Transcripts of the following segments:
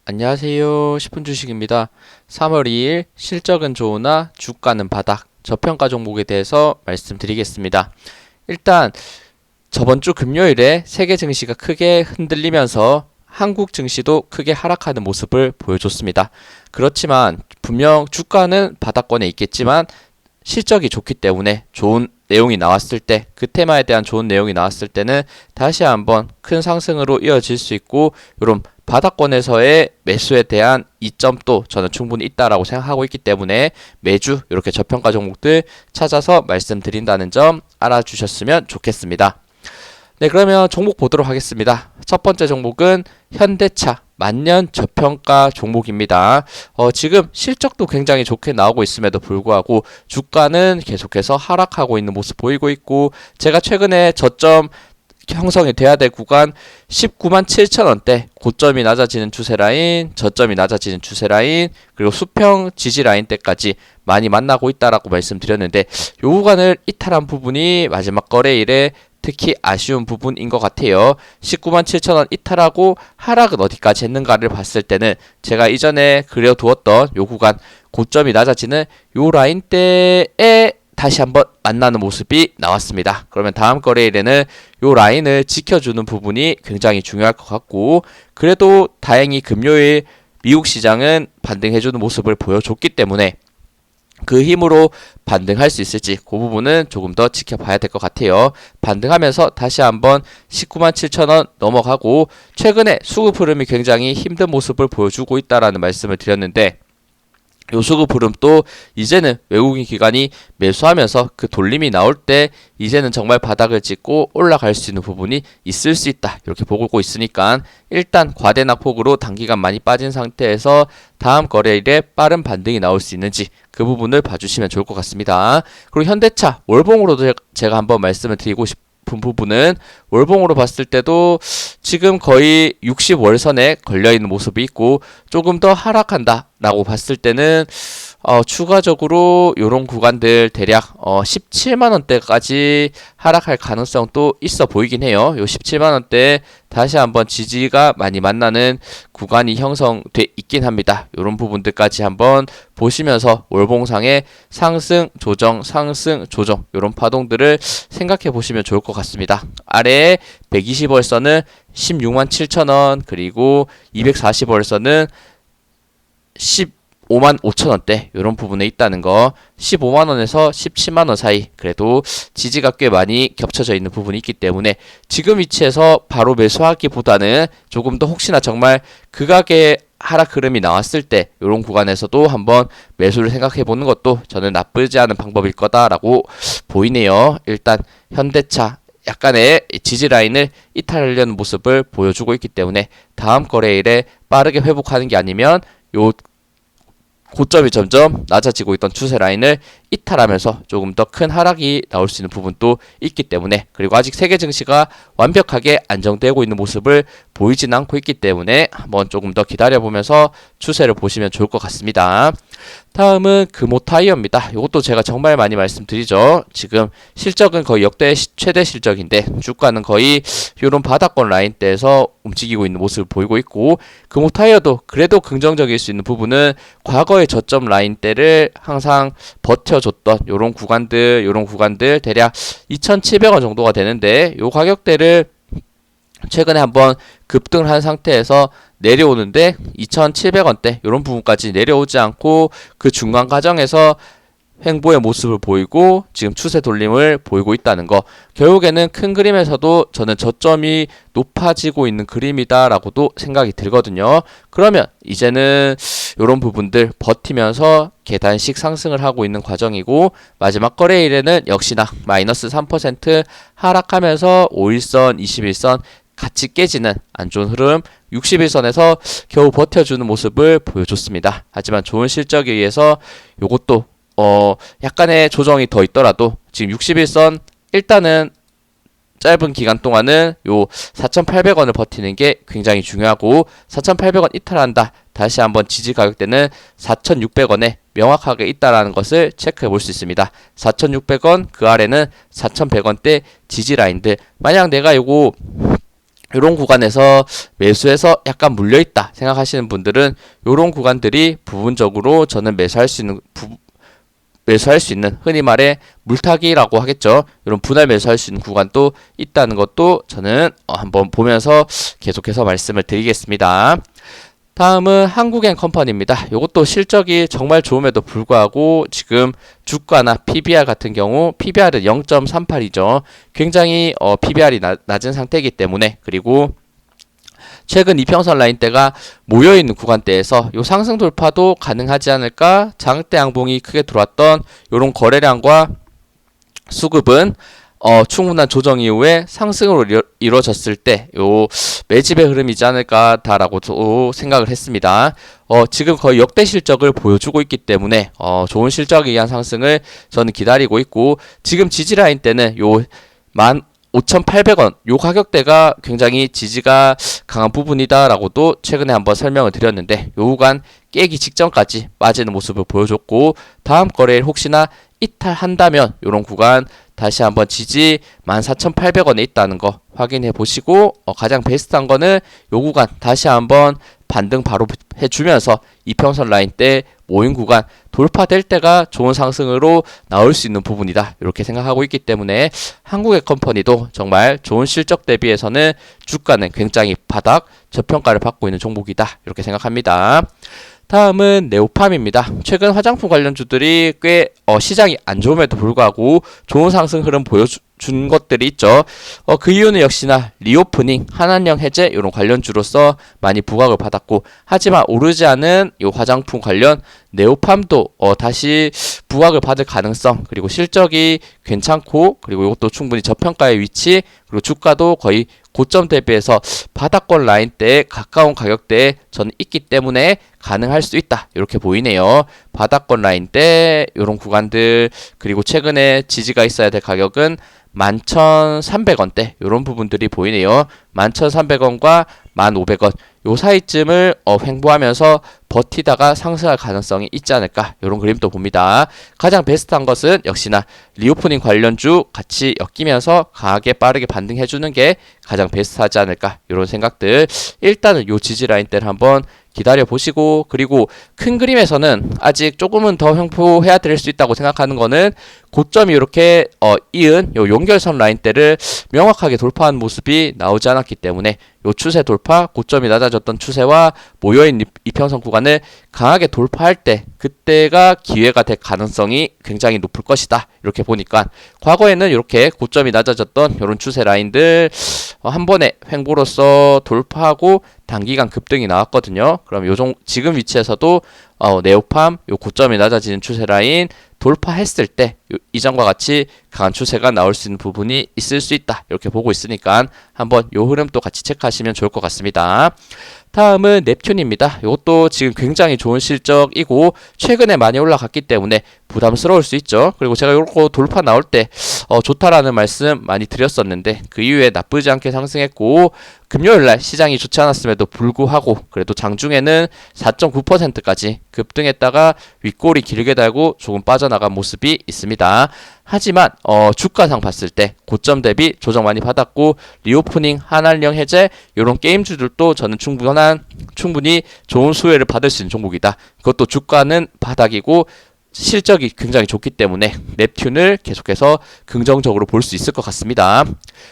안녕하세요. 10분 주식입니다. 3월 2일 실적은 좋으나 주가는 바닥 저평가 종목에 대해서 말씀드리겠습니다. 일단 저번 주 금요일에 세계 증시가 크게 흔들리면서 한국 증시도 크게 하락하는 모습을 보여줬습니다. 그렇지만 분명 주가는 바닥권에 있겠지만 실적이 좋기 때문에 좋은 내용이 나왔을 때, 그 테마에 대한 좋은 내용이 나왔을 때는 다시 한번 큰 상승으로 이어질 수 있고, 이런 바닥권에서의 매수에 대한 이점도 저는 충분히 있다라고 생각하고 있기 때문에 매주 이렇게 저평가 종목들 찾아서 말씀드린다는 점 알아주셨으면 좋겠습니다. 네, 그러면 종목 보도록 하겠습니다. 첫 번째 종목은 현대차 만년 저평가 종목입니다. 지금 실적도 굉장히 좋게 나오고 있음에도 불구하고 주가는 계속해서 하락하고 있는 모습 보이고 있고, 제가 최근에 저점 형성이 돼야 될 구간 19만 7천 원대, 고점이 낮아지는 추세 라인, 저점이 낮아지는 추세 라인, 그리고 수평 지지 라인 때까지 많이 만나고 있다라고 말씀드렸는데, 요 구간을 이탈한 부분이 마지막 거래일에 특히 아쉬운 부분인 것 같아요. 19만 7천 원 이탈하고 하락은 어디까지 했는가를 봤을 때는 제가 이전에 그려두었던 요 구간 고점이 낮아지는 요 라인대에 다시 한번 만나는 모습이 나왔습니다. 그러면 다음 거래일에는 요 라인을 지켜주는 부분이 굉장히 중요할 것 같고, 그래도 다행히 금요일 미국 시장은 반등해주는 모습을 보여줬기 때문에 그 힘으로 반등할 수 있을지 그 부분은 조금 더 지켜봐야 될 것 같아요. 반등하면서 다시 한번 19만 7천 원 넘어가고, 최근에 수급 흐름이 굉장히 힘든 모습을 보여주고 있다라는 말씀을 드렸는데, 요 수급 흐름도 이제는 외국인 기관이 매수하면서 그 돌림이 나올 때 이제는 정말 바닥을 찍고 올라갈 수 있는 부분이 있을 수 있다, 이렇게 보고 있으니까 일단 과대 낙폭으로 단기간 많이 빠진 상태에서 다음 거래일에 빠른 반등이 나올 수 있는지 그 부분을 봐주시면 좋을 것 같습니다. 그리고 현대차 월봉으로도 제가 한번 말씀을 드리고 싶은 부분은, 월봉으로 봤을 때도 지금 거의 60월선에 걸려있는 모습이 있고, 조금 더 하락한다 라고 봤을 때는 추가적으로 요런 구간들 대략 17만원대까지 하락할 가능성도 있어 보이긴 해요. 요 17만원대 다시 한번 지지가 많이 만나는 구간이 형성돼 있긴 합니다. 요런 부분들까지 한번 보시면서 월봉상의 상승 조정 요런 파동들을 생각해 보시면 좋을 것 같습니다. 아래에 120월선은 16만 7천원, 그리고 240월선은 15만 5천원대 이런 부분에 있다는 거, 15만원에서 17만원 사이 그래도 지지가 꽤 많이 겹쳐져 있는 부분이 있기 때문에 지금 위치에서 바로 매수하기보다는 조금 더 혹시나 정말 극악의 하락 흐름이 나왔을 때 이런 구간에서도 한번 매수를 생각해 보는 것도 저는 나쁘지 않은 방법일 거다라고 보이네요. 일단 현대차 약간의 지지 라인을 이탈하려는 모습을 보여주고 있기 때문에 다음 거래일에 빠르게 회복하는 게 아니면 요 고점이 점점 낮아지고 있던 추세 라인을 이탈하면서 조금 더 큰 하락이 나올 수 있는 부분도 있기 때문에, 그리고 아직 세계 증시가 완벽하게 안정되고 있는 모습을 보이진 않고 있기 때문에 한번 조금 더 기다려보면서 추세를 보시면 좋을 것 같습니다. 다음은 금호타이어입니다. 이것도 제가 정말 많이 말씀드리죠. 지금 실적은 거의 역대 최대 실적인데 주가는 거의 이런 바닥권 라인대에서 움직이고 있는 모습을 보이고 있고, 금호타이어도 그래도 긍정적일 수 있는 부분은 과거의 저점 라인대를 항상 버텨줬던 요런 구간들 대략 2,700원 정도가 되는데, 요 가격대를 최근에 한번 급등을 한 상태에서 내려오는데 2,700원대 이런 부분까지 내려오지 않고 그 중간 과정에서 횡보의 모습을 보이고 지금 추세 돌림을 보이고 있다는 거, 결국에는 큰 그림에서도 저는 저점이 높아지고 있는 그림이다라고도 생각이 들거든요. 그러면 이제는 이런 부분들 버티면서 계단식 상승을 하고 있는 과정이고, 마지막 거래일에는 역시나 마이너스 3% 하락하면서 5일선, 21선 같이 깨지는 안 좋은 흐름, 60일선에서 겨우 버텨주는 모습을 보여줬습니다. 하지만 좋은 실적에 의해서 요것도 약간의 조정이 더 있더라도 지금 60일선 일단은 짧은 기간 동안은 요 4,800원을 버티는 게 굉장히 중요하고, 4,800원 이탈한다, 다시 한번 지지 가격대는 4,600원에 명확하게 있다라는 것을 체크해 볼 수 있습니다. 4,600원 그 아래는 4,100원대 지지 라인들, 만약 내가 요거 이런 구간에서 매수해서 약간 물려있다 생각하시는 분들은 이런 구간들이 부분적으로 저는 매수할 수 있는 흔히 말해 물타기라고 하겠죠. 이런 분할 매수할 수 있는 구간도 있다는 것도 저는 한번 보면서 계속해서 말씀을 드리겠습니다. 다음은 한국엔컴퍼니입니다. 이것도 실적이 정말 좋음에도 불구하고 지금 주가나 PBR 같은 경우 PBR은 0.38이죠. 굉장히 PBR이 낮은 상태이기 때문에, 그리고 최근 이평선 라인대가 모여있는 구간대에서 요 상승 돌파도 가능하지 않을까? 장대 양봉이 크게 들어왔던 요런 거래량과 수급은 충분한 조정 이후에 상승으로 이루어졌을 때 요 매집의 흐름이지 않을까다라고 생각을 했습니다. 지금 거의 역대 실적을 보여주고 있기 때문에 좋은 실적에 의한 상승을 저는 기다리고 있고, 지금 지지 라인 때는 요 15,800원 요 가격대가 굉장히 지지가 강한 부분이다라고도 최근에 한번 설명을 드렸는데, 요 구간 깨기 직전까지 빠지는 모습을 보여줬고, 다음 거래일 혹시나 이탈한다면 요런 구간 다시 한번 지지 14,800원에 있다는 거 확인해 보시고, 가장 베스트한 거는 요 구간 다시 한번 반등 바로 해주면서 이평선 라인 때 모인 구간 돌파될 때가 좋은 상승으로 나올 수 있는 부분이다, 이렇게 생각하고 있기 때문에 한국엔컴퍼니도 정말 좋은 실적 대비해서는 주가는 굉장히 바닥 저평가를 받고 있는 종목이다, 이렇게 생각합니다. 다음은 네오팜입니다. 최근 화장품 관련주들이 꽤 시장이 안 좋음에도 불구하고 좋은 상승 흐름 보여준 것들이 있죠. 그 이유는 역시나 리오프닝, 한한령 해제 이런 관련주로서 많이 부각을 받았고, 하지만 오르지 않은 이 화장품 관련 네오팜도 다시 부각을 받을 가능성, 그리고 실적이 괜찮고, 그리고 이것도 충분히 저평가의 위치, 그리고 주가도 거의 고점 대비해서 바닥권 라인대에 가까운 가격대에 저는 있기 때문에 가능할 수 있다, 이렇게 보이네요. 바닥권 라인대 이런 구간들, 그리고 최근에 지지가 있어야 될 가격은 11,300원대 이런 부분들이 보이네요. 11,300원과 1,500원 요 사이쯤을 횡보하면서 버티다가 상승할 가능성이 있지 않을까, 이런 그림도 봅니다. 가장 베스트한 것은 역시나 리오프닝 관련주 같이 엮이면서 강하게 빠르게 반등해주는 게 가장 베스트하지 않을까, 이런 생각들. 일단은 요 지지 라인대를 한번 기다려 보시고, 그리고 큰 그림에서는 아직 조금은 더 횡보해야 될 수 있다고 생각하는 거는 고점이 이렇게 이은 요 연결선 라인대를 명확하게 돌파한 모습이 나오지 않았기 때문에 요 추세 돌파, 고점이 낮아졌던 추세와 모여있는 이평선 구간을 강하게 돌파할 때, 그때가 기회가 될 가능성이 굉장히 높을 것이다, 이렇게 보니까 과거에는 이렇게 고점이 낮아졌던 이런 추세 라인들 한 번에 횡보로서 돌파하고 단기간 급등이 나왔거든요. 그럼 지금 위치에서도 네오팜 요 고점이 낮아지는 추세 라인 돌파했을 때 이전과 같이 강한 추세가 나올 수 있는 부분이 있을 수 있다, 이렇게 보고 있으니까 한번 요 흐름도 같이 체크하시면 좋을 것 같습니다. 다음은 넵튠입니다. 이것도 지금 굉장히 좋은 실적이고 최근에 많이 올라갔기 때문에 부담스러울 수 있죠. 그리고 제가 이거 돌파 나올 때 좋다라는 말씀 많이 드렸었는데, 그 이후에 나쁘지 않게 상승했고, 금요일날 시장이 좋지 않았음에도 불구하고 그래도 장중에는 4.9%까지 급등했다가 윗골이 길게 달고 조금 빠져나간 모습이 있습니다. 하지만 주가상 봤을 때 고점 대비 조정 많이 받았고, 리오프닝, 한한령 해제 이런 게임주들도 저는 충분히 좋은 수혜를 받을 수 있는 종목이다. 그것도 주가는 바닥이고 실적이 굉장히 좋기 때문에 넵튠을 계속해서 긍정적으로 볼 수 있을 것 같습니다.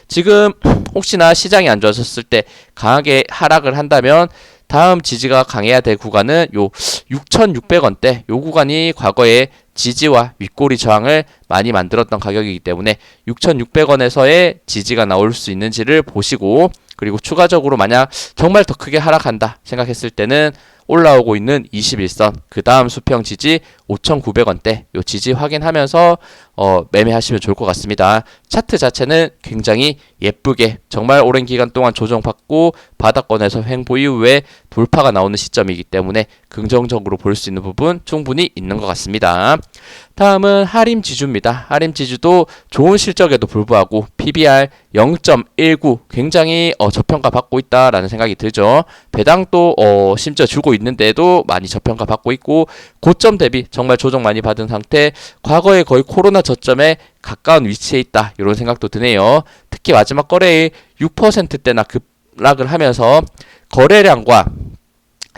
지금 혹시나 시장이 안 좋아졌을 때 강하게 하락을 한다면 다음 지지가 강해야 될 구간은 요 6,600원대 요 구간이 과거에 지지와 윗꼬리 저항을 많이 만들었던 가격이기 때문에 6,600원에서의 지지가 나올 수 있는지를 보시고, 그리고 추가적으로 만약 정말 더 크게 하락한다 생각했을 때는 올라오고 있는 21선 그 다음 수평 지지 5,900원대 요 지지 확인하면서 매매하시면 좋을 것 같습니다. 차트 자체는 굉장히 예쁘게 정말 오랜 기간 동안 조정받고 바닥권에서 횡보 이후에 돌파가 나오는 시점이기 때문에 긍정적으로 볼 수 있는 부분 충분히 있는 것 같습니다. 다음은 하림지주입니다. 하림지주도 좋은 실적에도 불구하고 PBR 0.19 굉장히 저평가 받고 있다라는 생각이 들죠. 배당도 심지어 주고 있는데도 많이 저평가 받고 있고, 고점 대비 정말 조정 많이 받은 상태, 과거에 거의 코로나 저점에 가까운 위치에 있다, 이런 생각도 드네요. 특히 마지막 거래일 6%대나 급락을 하면서 거래량과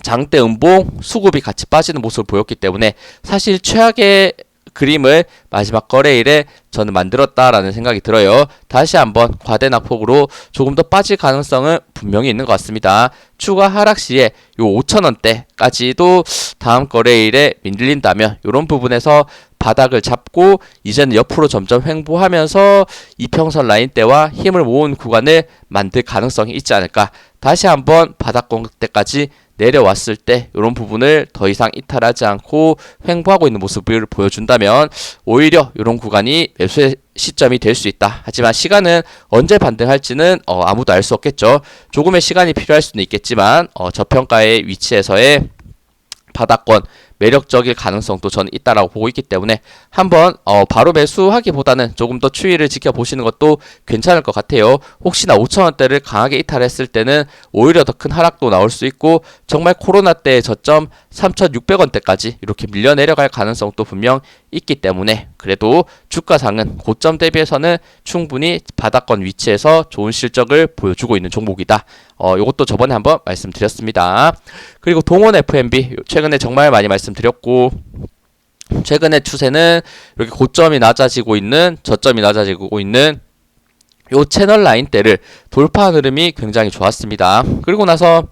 장대 음봉, 수급이 같이 빠지는 모습을 보였기 때문에 사실 최악의 그림을 마지막 거래일에 저는 만들었다라는 생각이 들어요. 다시 한번 과대 낙폭으로 조금 더 빠질 가능성은 분명히 있는 것 같습니다. 추가 하락 시에 요 5,000원대까지도 다음 거래일에 밀린다면 이런 부분에서 바닥을 잡고 이제는 옆으로 점점 횡보하면서 이평선 라인대와 힘을 모은 구간을 만들 가능성이 있지 않을까. 다시 한번 바닥권대까지 내려왔을 때 이런 부분을 더 이상 이탈하지 않고 횡보하고 있는 모습을 보여준다면 오히려 이런 구간이 매수의 시점이 될 수 있다. 하지만 시간은 언제 반등할지는 아무도 알 수 없겠죠. 조금의 시간이 필요할 수는 있겠지만 저평가의 위치에서의 바닥권 매력적일 가능성도 저는 있다라고 보고 있기 때문에 한번 바로 매수하기보다는 조금 더 추이를 지켜보시는 것도 괜찮을 것 같아요. 혹시나 5,000원대를 강하게 이탈했을 때는 오히려 더 큰 하락도 나올 수 있고 정말 코로나 때의 저점 3,600원대까지 이렇게 밀려 내려갈 가능성도 분명 있기 때문에 그래도 주가상은 고점 대비해서는 충분히 바닥권 위치에서 좋은 실적을 보여주고 있는 종목이다. 이것도 저번에 한번 말씀드렸습니다. 그리고 동원 F&B 최근에 정말 많이 말씀드렸고 최근의 추세는 이렇게 고점이 낮아지고 있는 저점이 낮아지고 있는 요 채널 라인대를 돌파한 흐름이 굉장히 좋았습니다. 그리고 나서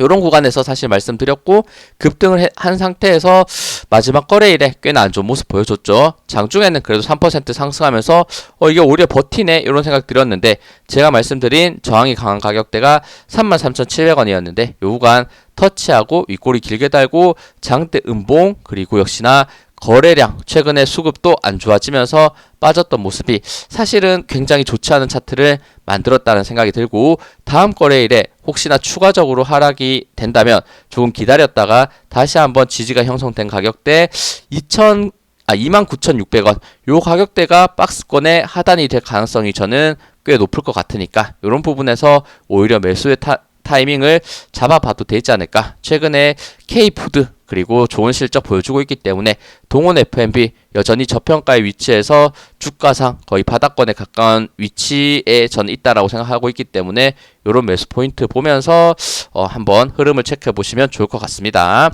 요런 구간에서 사실 말씀드렸고 급등을 한 상태에서 마지막 거래일에 꽤나 안 좋은 모습 보여줬죠. 장중에는 그래도 3% 상승하면서 이게 오히려 버티네 이런 생각 들었는데 제가 말씀드린 저항이 강한 가격대가 33,700원이었는데 요 구간 터치하고 윗꼬리 길게 달고 장대 음봉 그리고 역시나 거래량 최근에 수급도 안 좋아지면서 빠졌던 모습이 사실은 굉장히 좋지 않은 차트를 만들었다는 생각이 들고 다음 거래일에 혹시나 추가적으로 하락이 된다면 조금 기다렸다가 다시 한번 지지가 형성된 가격대 29,600원 요 가격대가 박스권의 하단이 될 가능성이 저는 꽤 높을 것 같으니까 이런 부분에서 오히려 매수의 타이밍을 잡아봐도 되지 않을까. 최근에 K푸드 그리고 좋은 실적 보여주고 있기 때문에 동원 F&B 여전히 저평가의 위치에서 주가상 거의 바닥권에 가까운 위치에 저는 있다라고 생각하고 있기 때문에 이런 매수 포인트 보면서 한번 흐름을 체크해 보시면 좋을 것 같습니다.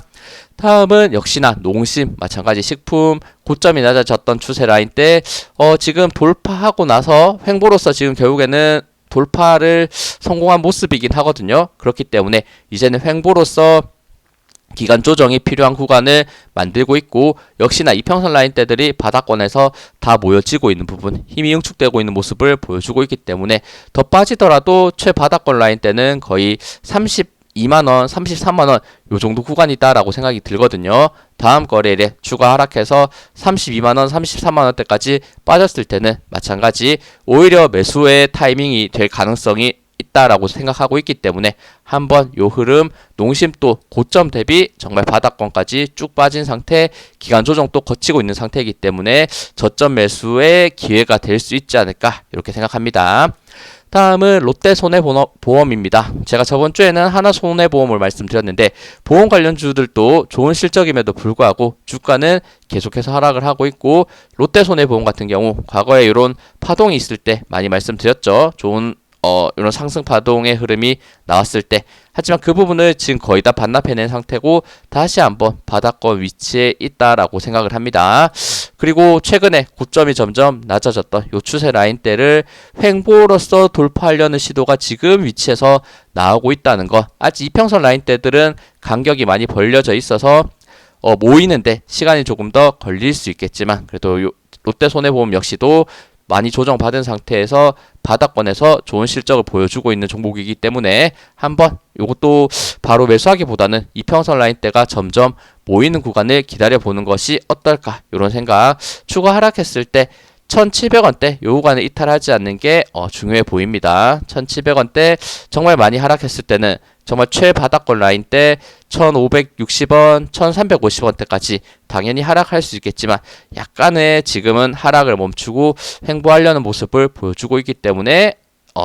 다음은 역시나 농심 마찬가지 식품 고점이 낮아졌던 추세 라인 때 지금 돌파하고 나서 횡보로서 지금 결국에는 돌파를 성공한 모습이긴 하거든요. 그렇기 때문에 이제는 횡보로서 기간 조정이 필요한 구간을 만들고 있고 역시나 이평선 라인대들이 바닥권에서 다 모여지고 있는 부분 힘이 응축되고 있는 모습을 보여주고 있기 때문에 더 빠지더라도 최바닥권 라인대는 거의 32만원, 33만원 요 정도 구간이다라고 생각이 들거든요. 다음 거래일에 추가 하락해서 32만원, 33만원대까지 빠졌을 때는 마찬가지 오히려 매수의 타이밍이 될 가능성이 있다라고 생각하고 있기 때문에 한번 요 흐름 농심도 고점 대비 정말 바닥권까지 쭉 빠진 상태 기간 조정도 거치고 있는 상태이기 때문에 저점 매수의 기회가 될 수 있지 않을까 이렇게 생각합니다. 다음은 롯데 손해보험입니다. 제가 저번 주에는 하나 손해보험을 말씀드렸는데 보험 관련주들도 좋은 실적임에도 불구하고 주가는 계속해서 하락을 하고 있고 롯데 손해보험 같은 경우 과거에 이런 파동이 있을 때 많이 말씀드렸죠. 좋은 이런 상승 파동의 흐름이 나왔을 때 하지만 그 부분을 지금 거의 다 반납해낸 상태고 다시 한번 바닥권 위치에 있다라고 생각을 합니다. 그리고 최근에 고점이 점점 낮아졌던 요 추세 라인대를 횡보로서 돌파하려는 시도가 지금 위치에서 나오고 있다는 것. 아직 이평선 라인대들은 간격이 많이 벌려져 있어서 모이는데 시간이 조금 더 걸릴 수 있겠지만 그래도 요 롯데 손해보험 역시도 많이 조정받은 상태에서 바닥권에서 좋은 실적을 보여주고 있는 종목이기 때문에 한번 이것도 바로 매수하기보다는 이평선 라인대가 점점 모이는 구간을 기다려보는 것이 어떨까 이런 생각. 추가 하락했을 때 1,700원대 요 구간을 이탈하지 않는 게 중요해 보입니다. 1,700원대 정말 많이 하락했을 때는 정말 최바닥권 라인 때 1,560원, 1,350원대까지 당연히 하락할 수 있겠지만 약간의 지금은 하락을 멈추고 횡보하려는 모습을 보여주고 있기 때문에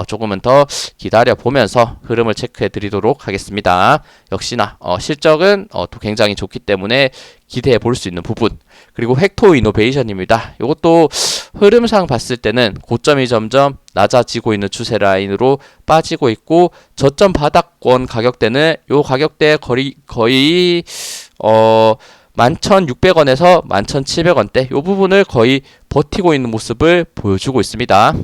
조금은 더 기다려 보면서 흐름을 체크해 드리도록 하겠습니다. 역시나 실적은 또 굉장히 좋기 때문에 기대해 볼 수 있는 부분. 그리고 획토 이노베이션입니다. 이것도 흐름상 봤을 때는 고점이 점점 낮아지고 있는 추세 라인으로 빠지고 있고, 저점 바닥권 가격대는 요 가격대 거의 11,600원에서 11,700원대 요 부분을 거의 버티고 있는 모습을 보여주고 있습니다.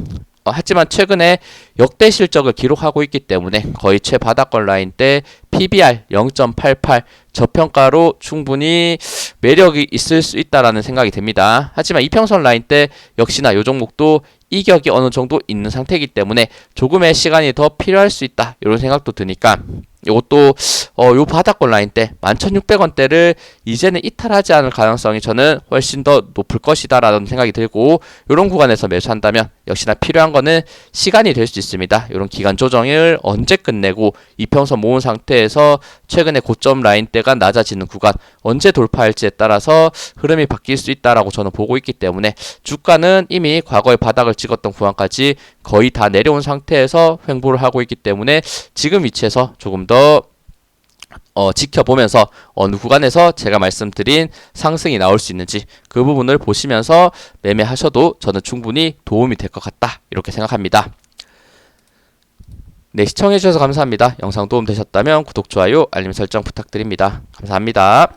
하지만 최근에 역대 실적을 기록하고 있기 때문에 거의 최바닥권 라인 때 PBR 0.88 저평가로 충분히 매력이 있을 수 있다라는 생각이 듭니다. 하지만 이평선 라인 때 역시나 이 종목도 이격이 어느 정도 있는 상태이기 때문에 조금의 시간이 더 필요할 수 있다, 이런 생각도 드니까 이것도 요 바닥권 라인 때 11,600원대를 이제는 이탈하지 않을 가능성이 저는 훨씬 더 높을 것이다 라는 생각이 들고, 이런 구간에서 매수한다면 역시나 필요한 거는 시간이 될 수 있습니다. 이런 기간 조정을 언제 끝내고 이평선 모은 상태에서 최근에 고점 라인대가 낮아지는 구간 언제 돌파할지에 따라서 흐름이 바뀔 수 있다라고 저는 보고 있기 때문에, 주가는 이미 과거의 바닥을 찍었던 구간까지 거의 다 내려온 상태에서 횡보를 하고 있기 때문에 지금 위치에서 조금 더 지켜보면서 어느 구간에서 제가 말씀드린 상승이 나올 수 있는지 그 부분을 보시면서 매매하셔도 저는 충분히 도움이 될 것 같다, 이렇게 생각합니다. 네, 시청해주셔서 감사합니다. 영상 도움 되셨다면 구독, 좋아요, 알림 설정 부탁드립니다. 감사합니다.